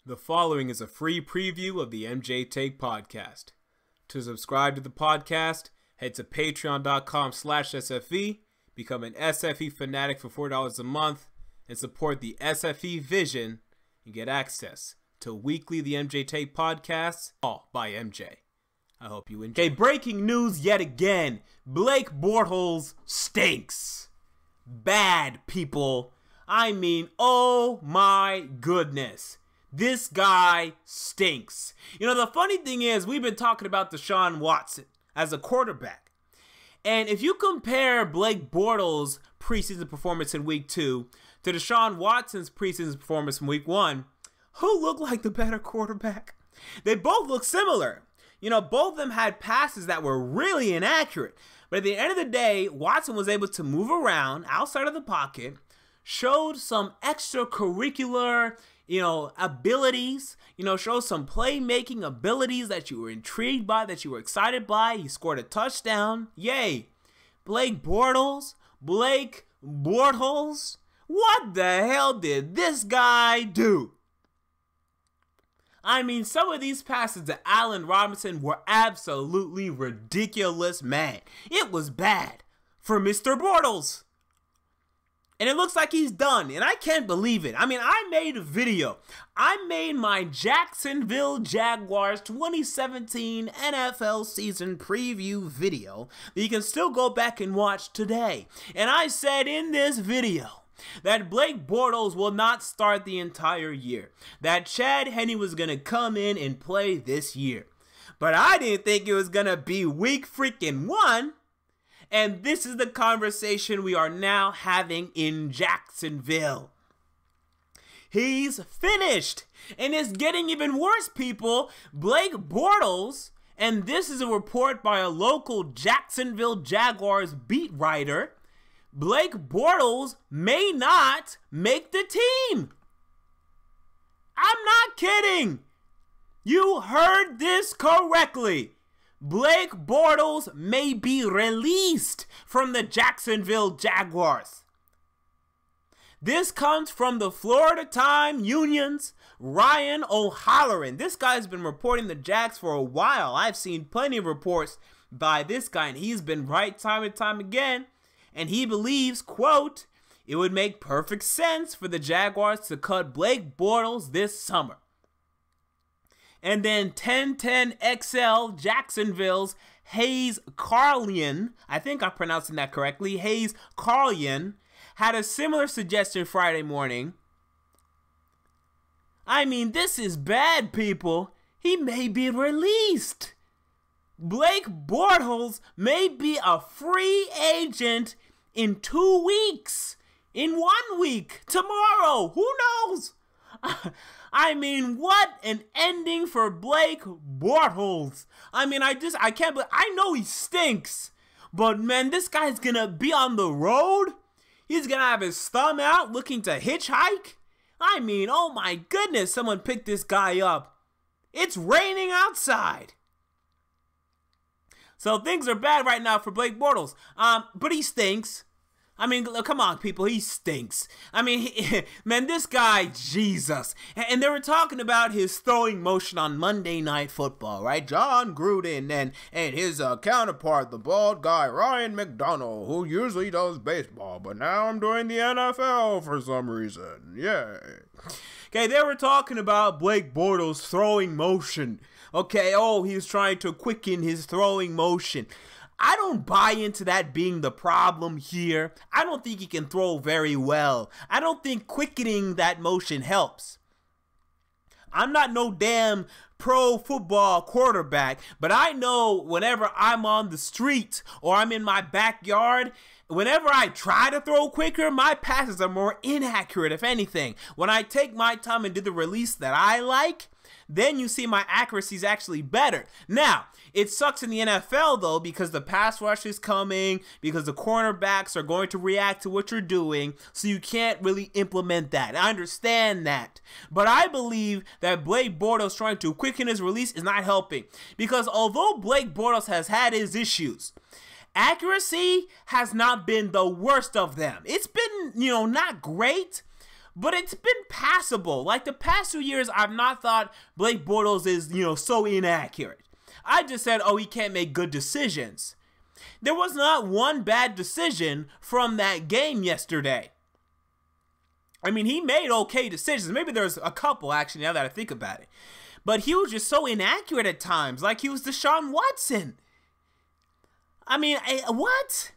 The following is a free preview of the MJ Take podcast. To subscribe to the podcast, head to patreon.com/SFE, become an SFE fanatic for $4 a month, and support the SFE vision and get access to weekly The MJ Take podcasts, all by MJ. I hope you enjoy. Okay, breaking news yet again. Blake Bortles stinks. Bad, people. I mean, oh my goodness. This guy stinks. You know, the funny thing is, we've been talking about Deshaun Watson as a quarterback. And if you compare Blake Bortles' preseason performance in week 2 to Deshaun Watson's preseason performance from week 1, who looked like the better quarterback? They both look similar. You know, both of them had passes that were really inaccurate. But at the end of the day, Watson was able to move around outside of the pocket, showed some extracurricular, abilities, show some playmaking abilities that you were intrigued by, that you were excited by. He scored a touchdown. Yay. Blake Bortles? What the hell did this guy do? I mean, some of these passes to Allen Robinson were absolutely ridiculous, man. It was bad for Mr. Bortles. And it looks like he's done, and I can't believe it. I mean, I made a video. I made my Jacksonville Jaguars 2017 NFL season preview video that you can still go back and watch today. And I said in this video that Blake Bortles will not start the entire year. That Chad Henne was going to come in and play this year. But I didn't think it was going to be week freaking 1. And this is the conversation we are now having in Jacksonville. He's finished. And it's getting even worse, people. Blake Bortles, and this is a report by a local Jacksonville Jaguars beat writer, Blake Bortles may not make the team. I'm not kidding. You heard this correctly. Blake Bortles may be released from the Jacksonville Jaguars. This comes from the Florida Times Union's Ryan O'Halloran. This guy's been reporting the Jags for a while. I've seen plenty of reports by this guy, and he's been right time and time again. And he believes, quote, it would make perfect sense for the Jaguars to cut Blake Bortles this summer. And then 1010XL Jacksonville's Hayes Carlian, I think I'm pronouncing that correctly, Hayes Carlian, had a similar suggestion Friday morning. I mean, this is bad, people. He may be released. Blake Bortles may be a free agent in 2 weeks, in 1 week, tomorrow. Who knows? I mean, what an ending for Blake Bortles. I mean, I can't believe, I know he stinks, but man, this guy's gonna be on the road. He's gonna have his thumb out looking to hitchhike. I mean, oh my goodness, someone picked this guy up. It's raining outside. So things are bad right now for Blake Bortles. But he stinks. I mean, come on, people. He stinks. I mean, man, this guy, Jesus. And they were talking about his throwing motion on Monday Night Football, right? John Gruden and his counterpart, the bald guy, Ryan McDonald, who usually does baseball, but now I'm doing the NFL for some reason. Yay. Okay, they were talking about Blake Bortles' throwing motion. Okay, oh, he's trying to quicken his throwing motion. I don't buy into that being the problem here. I don't think he can throw very well. I don't think quickening that motion helps. I'm not no damn pro football quarterback, but I know whenever I'm on the street or I'm in my backyard, whenever I try to throw quicker, my passes are more inaccurate, if anything. When I take my time and do the release that I like, then you see my accuracy is actually better. Now, it sucks in the NFL, though, because the pass rush is coming, because the cornerbacks are going to react to what you're doing, so you can't really implement that. I understand that. But I believe that Blake Bortles trying to quicken his release is not helping. Because although Blake Bortles has had his issues, accuracy has not been the worst of them. It's been, not great, but it's been passable. Like the past 2 years, I've not thought Blake Bortles is, so inaccurate. I just said, oh, he can't make good decisions. There was not one bad decision from that game yesterday. I mean, he made okay decisions. Maybe there's a couple, actually, now that I think about it. But he was just so inaccurate at times, like he was Deshaun Watson. I mean, what?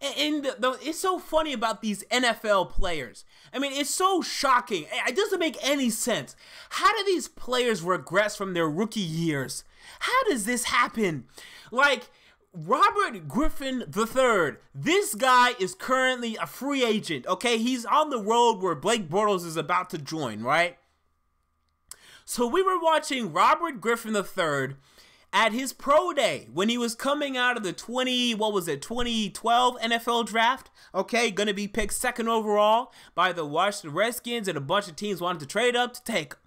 And it's so funny about these NFL players. I mean, it's so shocking. It doesn't make any sense. How do these players regress from their rookie years? How does this happen? Like, Robert Griffin III, this guy is currently a free agent, okay? He's on the road where Blake Bortles is about to join, right? So we were watching Robert Griffin III at his pro day when he was coming out of the 2012 NFL draft, okay? Gonna be picked second overall by the Washington Redskins, and a bunch of teams wanted to trade up to take him.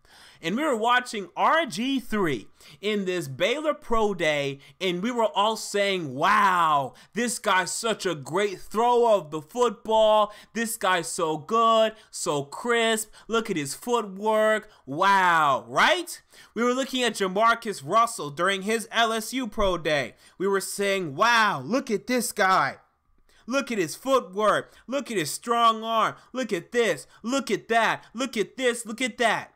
And we were watching RG3 in this Baylor Pro Day, and we were all saying, wow, this guy's such a great thrower of the football. This guy's so good, so crisp. Look at his footwork. Wow, right? We were looking at Jamarcus Russell during his LSU Pro Day. We were saying, wow, look at this guy. Look at his footwork. Look at his strong arm. Look at this. Look at that. Look at this. Look at that.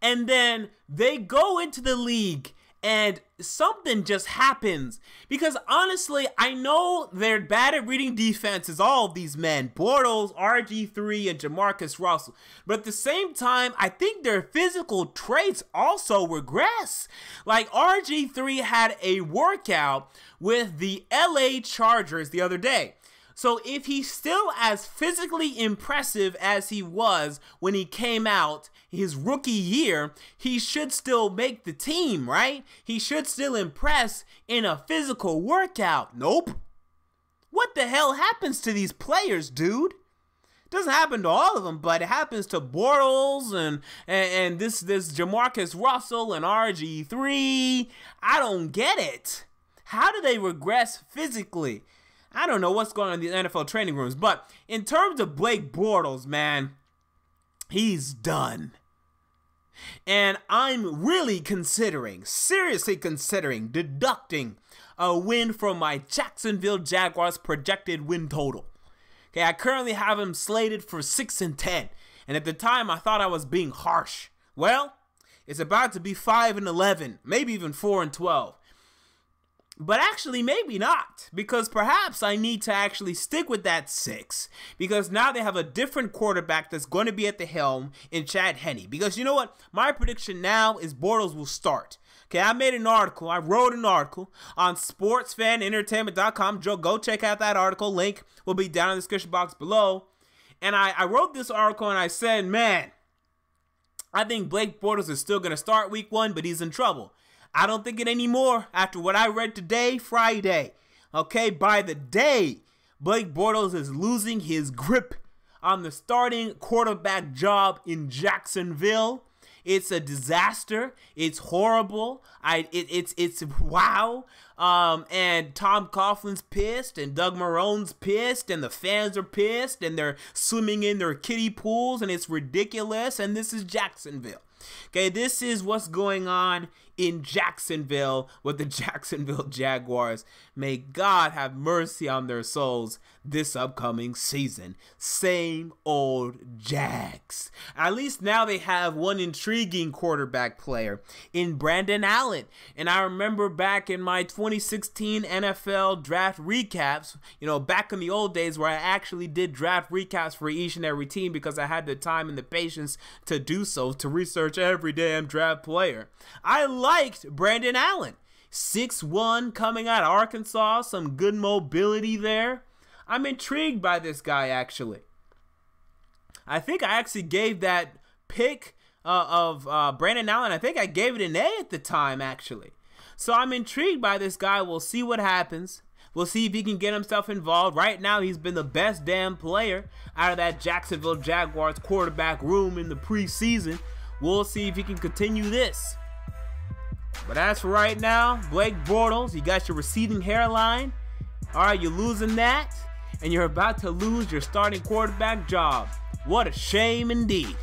And then they go into the league and something just happens. Because honestly, I know they're bad at reading defenses, all of these men, Bortles, RG3, and Jamarcus Russell. But at the same time, I think their physical traits also regress. Like RG3 had a workout with the LA Chargers the other day. So if he's still as physically impressive as he was when he came out his rookie year, he should still make the team, right? He should still impress in a physical workout. Nope. What the hell happens to these players, dude? It doesn't happen to all of them, but it happens to Bortles and this Jamarcus Russell and RG3. I don't get it. How do they regress physically? I don't know what's going on in the NFL training rooms, but in terms of Blake Bortles, man, he's done. And I'm really seriously considering deducting a win from my Jacksonville Jaguars projected win total. Okay, I currently have him slated for 6-10, and at the time I thought I was being harsh. Well, it's about to be 5-11, maybe even 4-12. But actually, maybe not, because perhaps I need to actually stick with that 6, because now they have a different quarterback that's going to be at the helm in Chad Henne. Because you know what? My prediction now is Bortles will start. Okay, I wrote an article on sportsfanentertainment.com. Go check out that article. Link will be down in the description box below. And I wrote this article and I said, man, I think Blake Bortles is still going to start week 1, but he's in trouble. I don't think it anymore after what I read today, Friday. Okay, by the day, Blake Bortles is losing his grip on the starting quarterback job in Jacksonville. It's a disaster. It's horrible. It's wow. And Tom Coughlin's pissed, and Doug Marrone's pissed, and the fans are pissed, and they're swimming in their kiddie pools, and it's ridiculous. And this is Jacksonville. Okay, this is what's going on in Jacksonville with the Jacksonville Jaguars. May God have mercy on their souls this upcoming season. Same old Jags. At least now they have one intriguing quarterback player in Brandon Allen. And I remember back in my 2016 NFL draft recaps, back in the old days where I actually did draft recaps for each and every team because I had the time and the patience to do so, to research every damn draft player. I liked Brandon Allen. 6'1", coming out of Arkansas, some good mobility there. I'm intrigued by this guy, actually. I think I actually gave that pick of Brandon Allen, I think I gave it an A at the time, actually. So I'm intrigued by this guy. We'll see what happens. We'll see if he can get himself involved. Right now, he's been the best damn player out of that Jacksonville Jaguars quarterback room in the preseason. We'll see if he can continue this. But as for right now, Blake Bortles, you got your receding hairline. All right, you're losing that. and you're about to lose your starting quarterback job. What a shame indeed.